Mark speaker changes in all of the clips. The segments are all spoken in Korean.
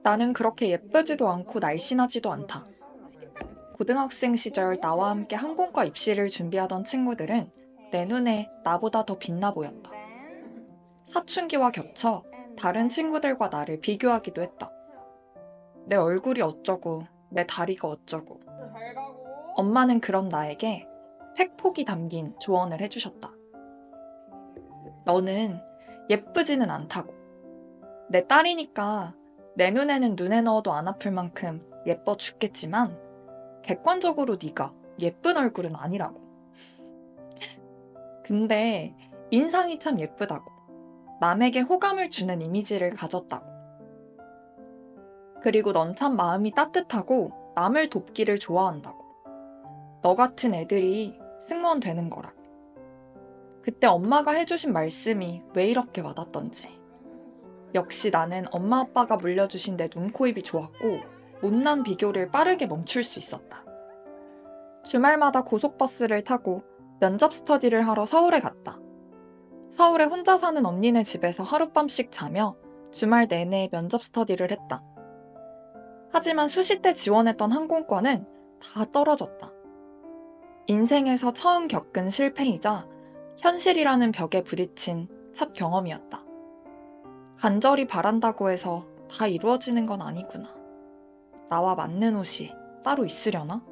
Speaker 1: 나는 그렇게 예쁘지도 않고 날씬하지도 않다. 고등학생 시절 나와 함께 항공과 입시를 준비하던 친구들은 내 눈에 나보다 더 빛나 보였다. 사춘기와 겹쳐 다른 친구들과 나를 비교하기도 했다. 내 얼굴이 어쩌고, 내 다리가 어쩌고. 엄마는 그런 나에게 팩폭이 담긴 조언을 해주셨다. 너는 예쁘지는 않다고. 내 딸이니까 내 눈에는 눈에 넣어도 안 아플 만큼 예뻐 죽겠지만 객관적으로 네가 예쁜 얼굴은 아니라고. 근데 인상이 참 예쁘다고. 남에게 호감을 주는 이미지를 가졌다고. 그리고 넌 참 마음이 따뜻하고 남을 돕기를 좋아한다고. 너 같은 애들이 승무원 되는 거라고. 그때 엄마가 해주신 말씀이 왜 이렇게 와닿던지. 역시 나는 엄마 아빠가 물려주신 내 눈코입이 좋았고 못난 비교를 빠르게 멈출 수 있었다. 주말마다 고속버스를 타고 면접 스터디를 하러 서울에 갔다. 서울에 혼자 사는 언니네 집에서 하룻밤씩 자며 주말 내내 면접 스터디를 했다. 하지만 수시때 지원했던 항공과는 다 떨어졌다. 인생에서 처음 겪은 실패이자 현실이라는 벽에 부딪힌 첫 경험이었다. 간절히 바란다고 해서 다 이루어지는 건 아니구나. 나와 맞는 옷이 따로 있으려나?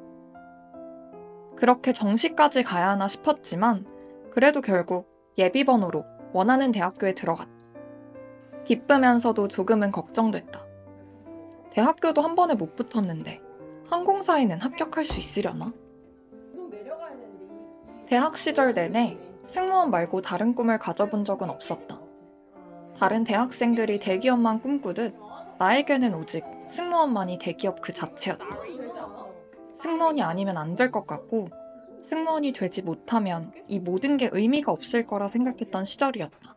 Speaker 1: 그렇게 정시까지 가야 하나 싶었지만 그래도 결국 예비번호로 원하는 대학교에 들어갔다. 기쁘면서도 조금은 걱정됐다. 대학교도 한 번에 못 붙었는데 항공사에는 합격할 수 있으려나? 대학 시절 내내 승무원 말고 다른 꿈을 가져본 적은 없었다. 다른 대학생들이 대기업만 꿈꾸듯 나에게는 오직 승무원만이 대기업 그 자체였다. 승무원이 아니면 안 될 것 같고 승무원이 되지 못하면 이 모든 게 의미가 없을 거라 생각했던 시절이었다.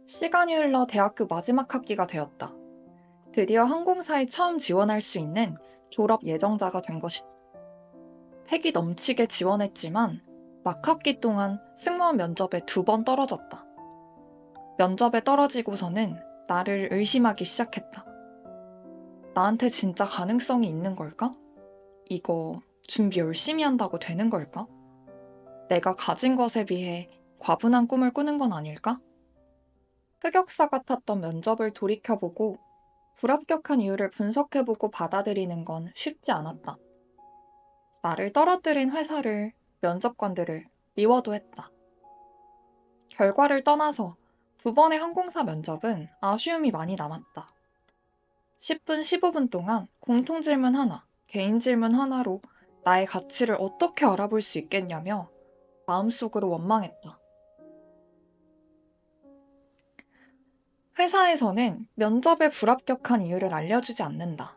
Speaker 1: 시간이 흘러 대학교 마지막 학기가 되었다. 드디어 항공사에 처음 지원할 수 있는 졸업 예정자가 된 것이다. 패기 넘치게 지원했지만 막학기 동안 승무원 면접에 2번 떨어졌다. 면접에 떨어지고서는 나를 의심하기 시작했다. 나한테 진짜 가능성이 있는 걸까? 이거 준비 열심히 한다고 되는 걸까? 내가 가진 것에 비해 과분한 꿈을 꾸는 건 아닐까? 흑역사 같았던 면접을 돌이켜보고 불합격한 이유를 분석해보고 받아들이는 건 쉽지 않았다. 나를 떨어뜨린 회사를, 면접관들을 미워도 했다. 결과를 떠나서 2번의 항공사 면접은 아쉬움이 많이 남았다. 10분, 15분 동안 공통 질문 하나, 개인 질문 하나로 나의 가치를 어떻게 알아볼 수 있겠냐며 마음속으로 원망했다. 회사에서는 면접에 불합격한 이유를 알려주지 않는다.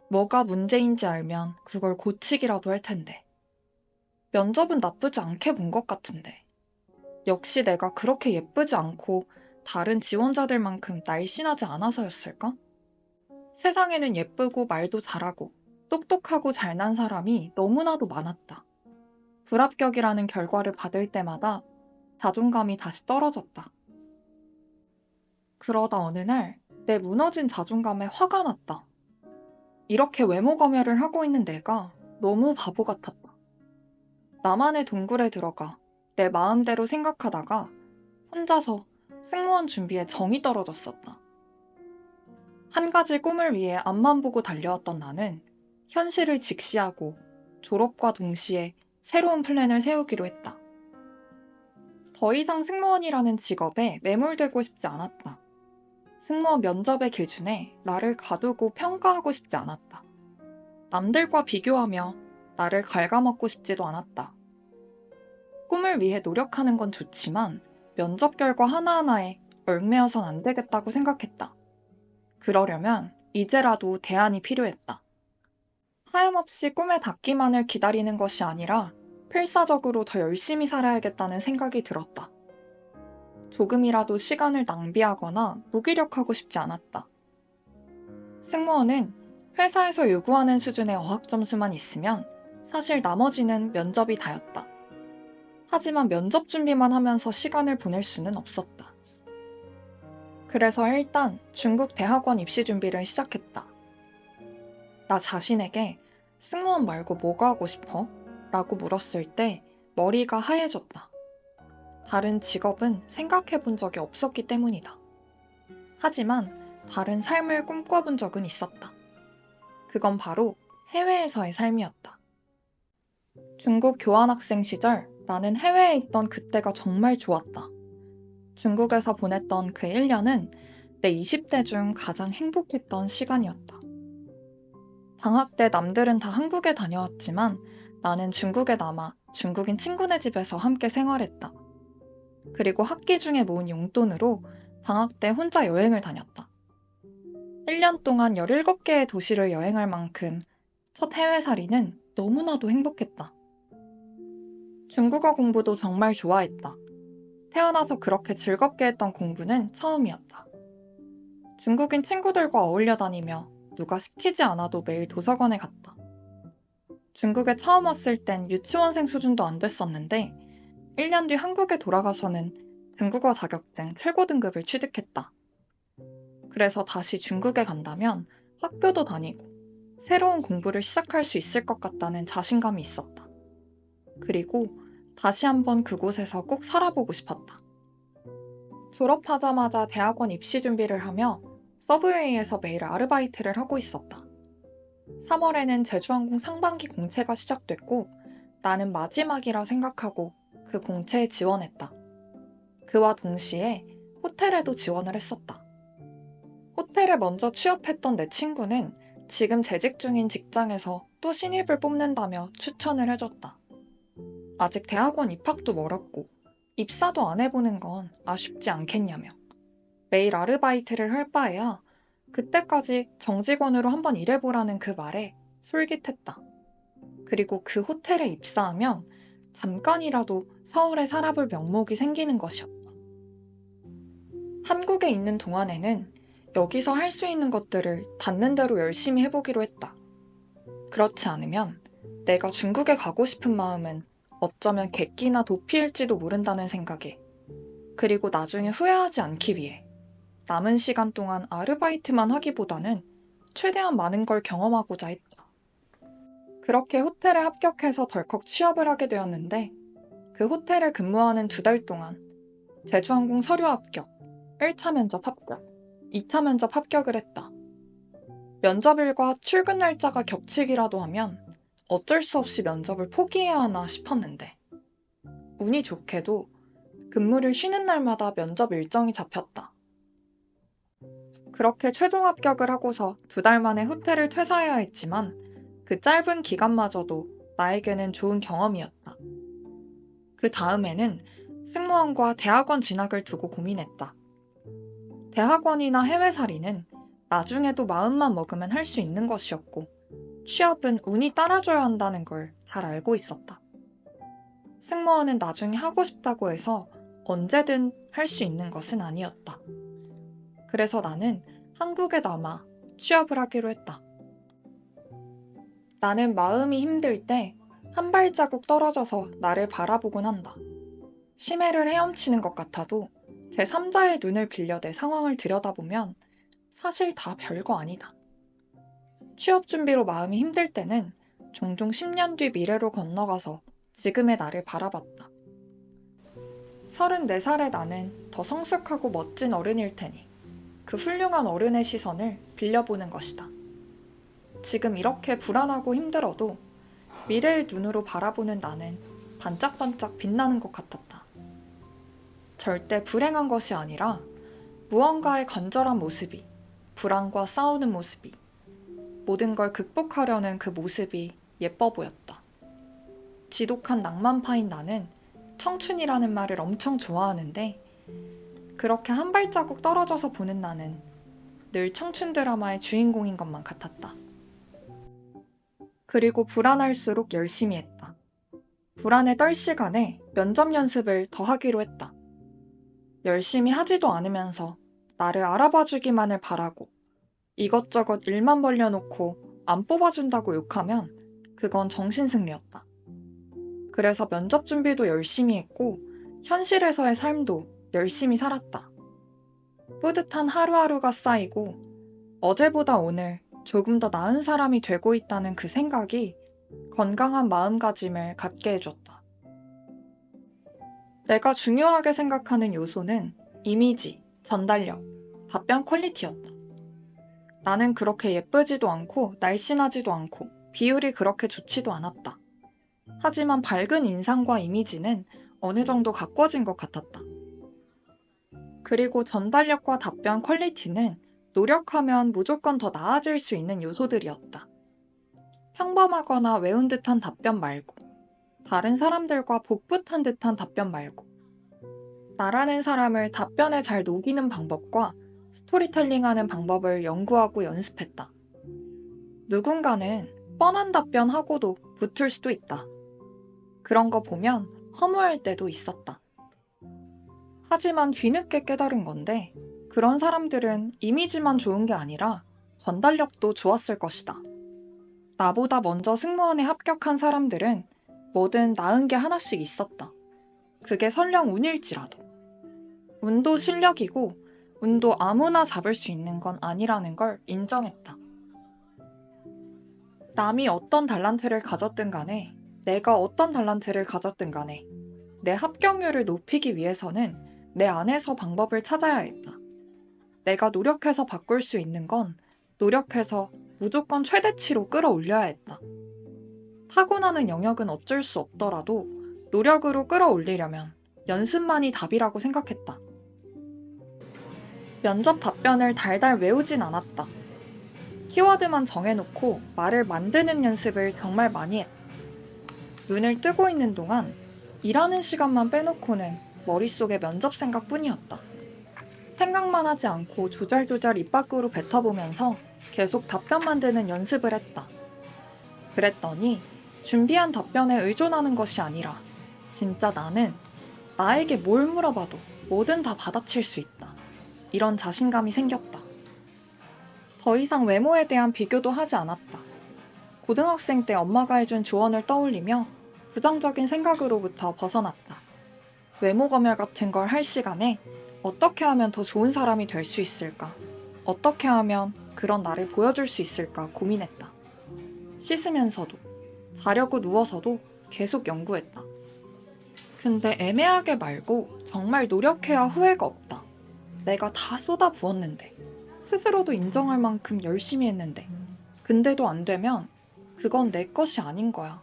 Speaker 1: 뭐가 문제인지 알면 그걸 고치기라도 할 텐데. 면접은 나쁘지 않게 본 것 같은데. 역시 내가 그렇게 예쁘지 않고 다른 지원자들만큼 날씬하지 않아서였을까? 세상에는 예쁘고 말도 잘하고 똑똑하고 잘난 사람이 너무나도 많았다. 불합격이라는 결과를 받을 때마다 자존감이 다시 떨어졌다. 그러다 어느 날 내 무너진 자존감에 화가 났다. 이렇게 외모 검열을 하고 있는 내가 너무 바보 같았다. 나만의 동굴에 들어가 내 마음대로 생각하다가 혼자서 승무원 준비에 정이 떨어졌었다. 한 가지 꿈을 위해 앞만 보고 달려왔던 나는 현실을 직시하고 졸업과 동시에 새로운 플랜을 세우기로 했다. 더 이상 승무원이라는 직업에 매몰되고 싶지 않았다. 승무원 면접의 기준에 나를 가두고 평가하고 싶지 않았다. 남들과 비교하며 나를 갉아먹고 싶지도 않았다. 꿈을 위해 노력하는 건 좋지만 면접 결과 하나하나에 얽매여선 안 되겠다고 생각했다. 그러려면 이제라도 대안이 필요했다. 하염없이 꿈에 닿기만을 기다리는 것이 아니라 필사적으로 더 열심히 살아야겠다는 생각이 들었다. 조금이라도 시간을 낭비하거나 무기력하고 싶지 않았다. 승무원은 회사에서 요구하는 수준의 어학 점수만 있으면 사실 나머지는 면접이 다였다. 하지만 면접 준비만 하면서 시간을 보낼 수는 없었다. 그래서 일단 중국 대학원 입시 준비를 시작했다. 나 자신에게 승무원 말고 뭐가 하고 싶어? 라고 물었을 때 머리가 하얘졌다. 다른 직업은 생각해 본 적이 없었기 때문이다. 하지만 다른 삶을 꿈꿔본 적은 있었다. 그건 바로 해외에서의 삶이었다. 중국 교환학생 시절 나는 해외에 있던 그때가 정말 좋았다. 중국에서 보냈던 그 1년은 내 20대 중 가장 행복했던 시간이었다. 방학 때 남들은 다 한국에 다녀왔지만 나는 중국에 남아 중국인 친구네 집에서 함께 생활했다. 그리고 학기 중에 모은 용돈으로 방학 때 혼자 여행을 다녔다. 1년 동안 17개의 도시를 여행할 만큼 첫 해외살이는 너무나도 행복했다. 중국어 공부도 정말 좋아했다. 태어나서 그렇게 즐겁게 했던 공부는 처음이었다. 중국인 친구들과 어울려 다니며 누가 시키지 않아도 매일 도서관에 갔다. 중국에 처음 왔을 땐 유치원생 수준도 안 됐었는데 1년 뒤 한국에 돌아가서는 중국어 자격증 최고 등급을 취득했다. 그래서 다시 중국에 간다면 학교도 다니고 새로운 공부를 시작할 수 있을 것 같다는 자신감이 있었다. 그리고 다시 한번 그곳에서 꼭 살아보고 싶었다. 졸업하자마자 대학원 입시 준비를 하며 서브웨이에서 매일 아르바이트를 하고 있었다. 3월에는 제주항공 상반기 공채가 시작됐고 나는 마지막이라 생각하고 그 공채에 지원했다. 그와 동시에 호텔에도 지원을 했었다. 호텔에 먼저 취업했던 내 친구는 지금 재직 중인 직장에서 또 신입을 뽑는다며 추천을 해줬다. 아직 대학원 입학도 멀었고 입사도 안 해보는 건 아쉽지 않겠냐며. 매일 아르바이트를 할 바에야 그때까지 정직원으로 한번 일해보라는 그 말에 솔깃했다. 그리고 그 호텔에 입사하면 잠깐이라도 서울에 살아볼 명목이 생기는 것이었다. 한국에 있는 동안에는 여기서 할 수 있는 것들을 닿는 대로 열심히 해보기로 했다. 그렇지 않으면 내가 중국에 가고 싶은 마음은 어쩌면 객기나 도피일지도 모른다는 생각에, 그리고 나중에 후회하지 않기 위해 남은 시간 동안 아르바이트만 하기보다는 최대한 많은 걸 경험하고자 했다. 그렇게 호텔에 합격해서 덜컥 취업을 하게 되었는데 그 호텔에 근무하는 2달 동안 제주항공 서류 합격, 1차 면접 합격, 2차 면접 합격을 했다. 면접일과 출근 날짜가 겹치기라도 하면 어쩔 수 없이 면접을 포기해야 하나 싶었는데 운이 좋게도 근무를 쉬는 날마다 면접 일정이 잡혔다. 그렇게 최종 합격을 하고서 2달 만에 호텔을 퇴사해야 했지만 그 짧은 기간마저도 나에게는 좋은 경험이었다. 그 다음에는 승무원과 대학원 진학을 두고 고민했다. 대학원이나 해외살이는 나중에도 마음만 먹으면 할 수 있는 것이었고 취업은 운이 따라줘야 한다는 걸 잘 알고 있었다. 승무원은 나중에 하고 싶다고 해서 언제든 할 수 있는 것은 아니었다. 그래서 나는 한국에 남아 취업을 하기로 했다. 나는 마음이 힘들 때 한 발자국 떨어져서 나를 바라보곤 한다. 심해를 헤엄치는 것 같아도 제3자의 눈을 빌려 내 상황을 들여다보면 사실 다 별거 아니다. 취업 준비로 마음이 힘들 때는 종종 10년 뒤 미래로 건너가서 지금의 나를 바라봤다. 34살의 나는 더 성숙하고 멋진 어른일 테니 그 훌륭한 어른의 시선을 빌려보는 것이다. 지금 이렇게 불안하고 힘들어도 미래의 눈으로 바라보는 나는 반짝반짝 빛나는 것 같았다. 절대 불행한 것이 아니라 무언가의 간절한 모습이, 불안과 싸우는 모습이, 모든 걸 극복하려는 그 모습이 예뻐 보였다. 지독한 낭만파인 나는 청춘이라는 말을 엄청 좋아하는데 그렇게 한 발자국 떨어져서 보는 나는 늘 청춘 드라마의 주인공인 것만 같았다. 그리고 불안할수록 열심히 했다. 불안에 떨 시간에 면접 연습을 더 하기로 했다. 열심히 하지도 않으면서 나를 알아봐주기만을 바라고 이것저것 일만 벌려놓고 안 뽑아준다고 욕하면 그건 정신승리였다. 그래서 면접 준비도 열심히 했고 현실에서의 삶도 열심히 살았다. 뿌듯한 하루하루가 쌓이고 어제보다 오늘 조금 더 나은 사람이 되고 있다는 그 생각이 건강한 마음가짐을 갖게 해줬다. 내가 중요하게 생각하는 요소는 이미지, 전달력, 답변 퀄리티였다. 나는 그렇게 예쁘지도 않고 날씬하지도 않고 비율이 그렇게 좋지도 않았다. 하지만 밝은 인상과 이미지는 어느 정도 가꿔진 것 같았다. 그리고 전달력과 답변 퀄리티는 노력하면 무조건 더 나아질 수 있는 요소들이었다. 평범하거나 외운 듯한 답변 말고, 다른 사람들과 복붙한 듯한 답변 말고, 나라는 사람을 답변에 잘 녹이는 방법과 스토리텔링하는 방법을 연구하고 연습했다. 누군가는 뻔한 답변하고도 붙을 수도 있다. 그런 거 보면 허무할 때도 있었다. 하지만 뒤늦게 깨달은 건데, 그런 사람들은 이미지만 좋은 게 아니라 전달력도 좋았을 것이다. 나보다 먼저 승무원에 합격한 사람들은 뭐든 나은 게 하나씩 있었다. 그게 설령 운일지라도. 운도 실력이고, 운도 아무나 잡을 수 있는 건 아니라는 걸 인정했다. 남이 어떤 달란트를 가졌든 간에, 내가 어떤 달란트를 가졌든 간에, 내 합격률을 높이기 위해서는 내 안에서 방법을 찾아야 했다. 내가 노력해서 바꿀 수 있는 건 노력해서 무조건 최대치로 끌어올려야 했다. 타고나는 영역은 어쩔 수 없더라도 노력으로 끌어올리려면 연습만이 답이라고 생각했다. 면접 답변을 달달 외우진 않았다. 키워드만 정해놓고 말을 만드는 연습을 정말 많이 했다. 눈을 뜨고 있는 동안 일하는 시간만 빼놓고는 머릿속에 면접 생각뿐이었다. 생각만 하지 않고 조잘조잘 입 밖으로 뱉어보면서 계속 답변 만드는 연습을 했다. 그랬더니 준비한 답변에 의존하는 것이 아니라 진짜 나는 나에게 뭘 물어봐도 뭐든 다 받아칠 수 있다. 이런 자신감이 생겼다. 더 이상 외모에 대한 비교도 하지 않았다. 고등학생 때 엄마가 해준 조언을 떠올리며 부정적인 생각으로부터 벗어났다. 외모 검열 같은 걸 할 시간에 어떻게 하면 더 좋은 사람이 될 수 있을까? 어떻게 하면 그런 나를 보여줄 수 있을까 고민했다. 씻으면서도, 자려고 누워서도 계속 연구했다. 근데 애매하게 말고 정말 노력해야 후회가 없다. 내가 다 쏟아 부었는데, 스스로도 인정할 만큼 열심히 했는데, 근데도 안 되면 그건 내 것이 아닌 거야.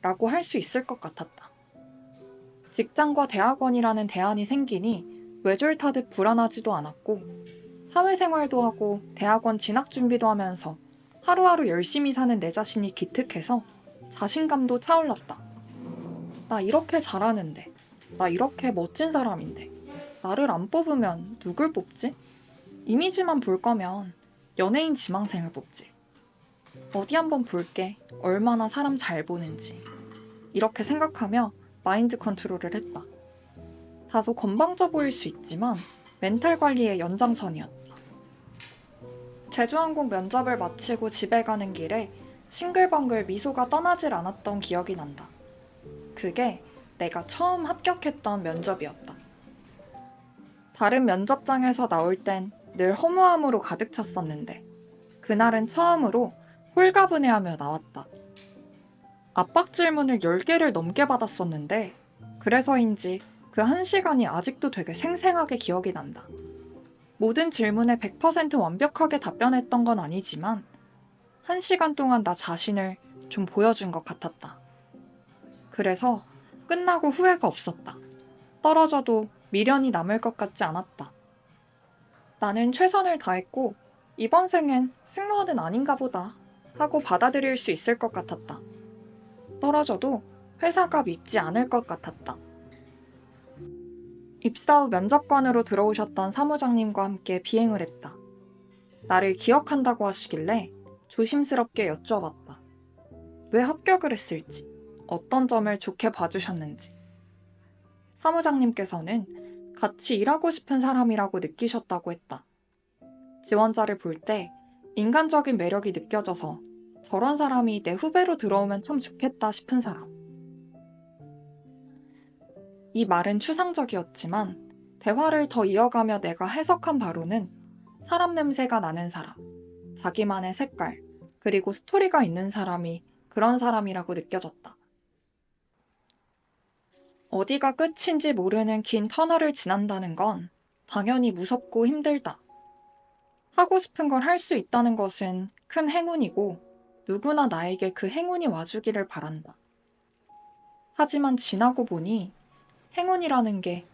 Speaker 1: 라고 할 수 있을 것 같았다. 직장과 대학원이라는 대안이 생기니 외줄타듯 불안하지도 않았고, 사회생활도 하고 대학원 진학 준비도 하면서 하루하루 열심히 사는 내 자신이 기특해서 자신감도 차올랐다. 나 이렇게 잘하는데, 나 이렇게 멋진 사람인데, 나를 안 뽑으면 누굴 뽑지? 이미지만 볼 거면 연예인 지망생을 뽑지. 어디 한번 볼게. 얼마나 사람 잘 보는지. 이렇게 생각하며 마인드 컨트롤을 했다. 다소 건방져 보일 수 있지만 멘탈 관리의 연장선이었다. 제주항공 면접을 마치고 집에 가는 길에 싱글벙글 미소가 떠나질 않았던 기억이 난다. 그게 내가 처음 합격했던 면접이었다. 다른 면접장에서 나올 땐 늘 허무함으로 가득 찼었는데 그날은 처음으로 홀가분해하며 나왔다. 압박 질문을 10개를 넘게 받았었는데 그래서인지 그 1시간이 아직도 되게 생생하게 기억이 난다. 모든 질문에 100% 완벽하게 답변했던 건 아니지만 1시간 동안 나 자신을 좀 보여준 것 같았다. 그래서 끝나고 후회가 없었다. 떨어져도 미련이 남을 것 같지 않았다. 나는 최선을 다했고 이번 생엔 승무원은 아닌가 보다 하고 받아들일 수 있을 것 같았다. 떨어져도 회사가 밉지 않을 것 같았다. 입사 후 면접관으로 들어오셨던 사무장님과 함께 비행을 했다. 나를 기억한다고 하시길래 조심스럽게 여쭈어봤다. 왜 합격을 했을지, 어떤 점을 좋게 봐주셨는지. 사무장님께서는 같이 일하고 싶은 사람이라고 느끼셨다고 했다. 지원자를 볼 때 인간적인 매력이 느껴져서 저런 사람이 내 후배로 들어오면 참 좋겠다 싶은 사람. 이 말은 추상적이었지만 대화를 더 이어가며 내가 해석한 바로는 사람 냄새가 나는 사람, 자기만의 색깔, 그리고 스토리가 있는 사람이 그런 사람이라고 느껴졌다. 어디가 끝인지 모르는 긴 터널을 지난다는 건 당연히 무섭고 힘들다. 하고 싶은 걸 할 수 있다는 것은 큰 행운이고 누구나 나에게 그 행운이 와주기를 바란다. 하지만 지나고 보니 행운이라는 게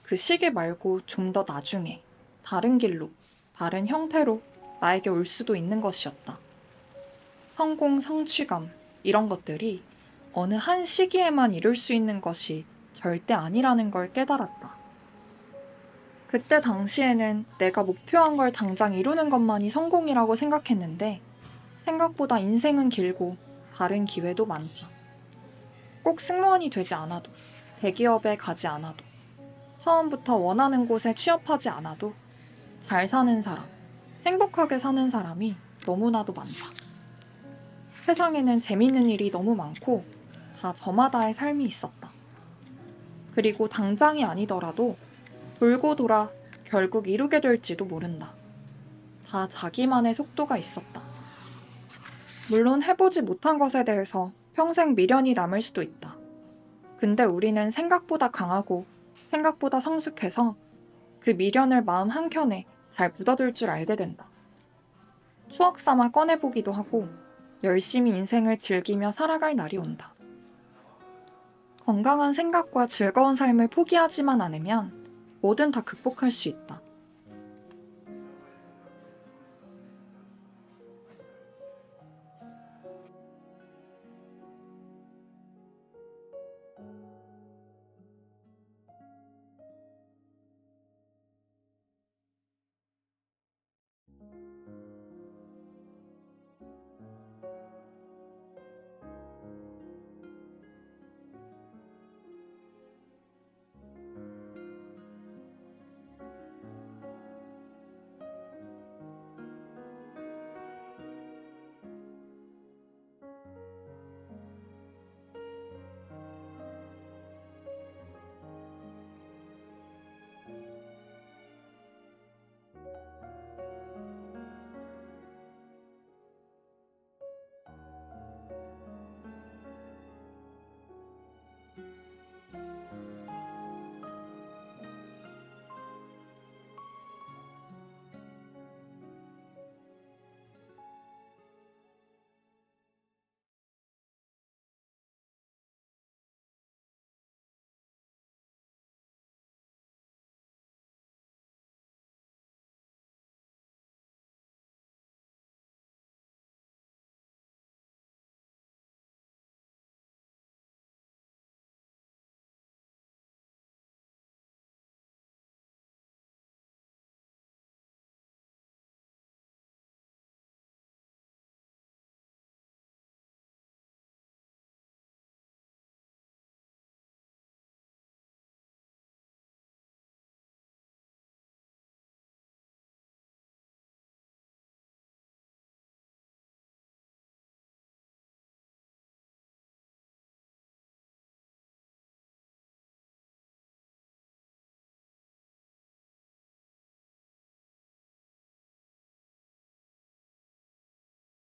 Speaker 1: 그 시기 말고 좀 더 나중에 다른 길로, 다른 형태로 나에게 올 수도 있는 것이었다. 성공, 성취감, 이런 것들이 어느 한 시기에만 이룰 수 있는 것이 절대 아니라는 걸 깨달았다. 그때 당시에는 내가 목표한 걸 당장 이루는 것만이 성공이라고 생각했는데 생각보다 인생은 길고 다른 기회도 많다. 꼭 승무원이 되지 않아도, 대기업에 가지 않아도, 처음부터 원하는 곳에 취업하지 않아도 잘 사는 사람, 행복하게 사는 사람이 너무나도 많다. 세상에는 재밌는 일이 너무 많고 다 저마다의 삶이 있었다. 그리고 당장이 아니더라도 돌고 돌아 결국 이루게 될지도 모른다. 다 자기만의 속도가 있었다. 물론 해보지 못한 것에 대해서 평생 미련이 남을 수도 있다. 근데 우리는 생각보다 강하고 생각보다 성숙해서 그 미련을 마음 한켠에 잘 묻어둘 줄 알게 된다. 추억 삼아 꺼내보기도 하고 열심히 인생을 즐기며 살아갈 날이 온다. 건강한 생각과 즐거운 삶을 포기하지만 않으면 뭐든 다 극복할 수 있다.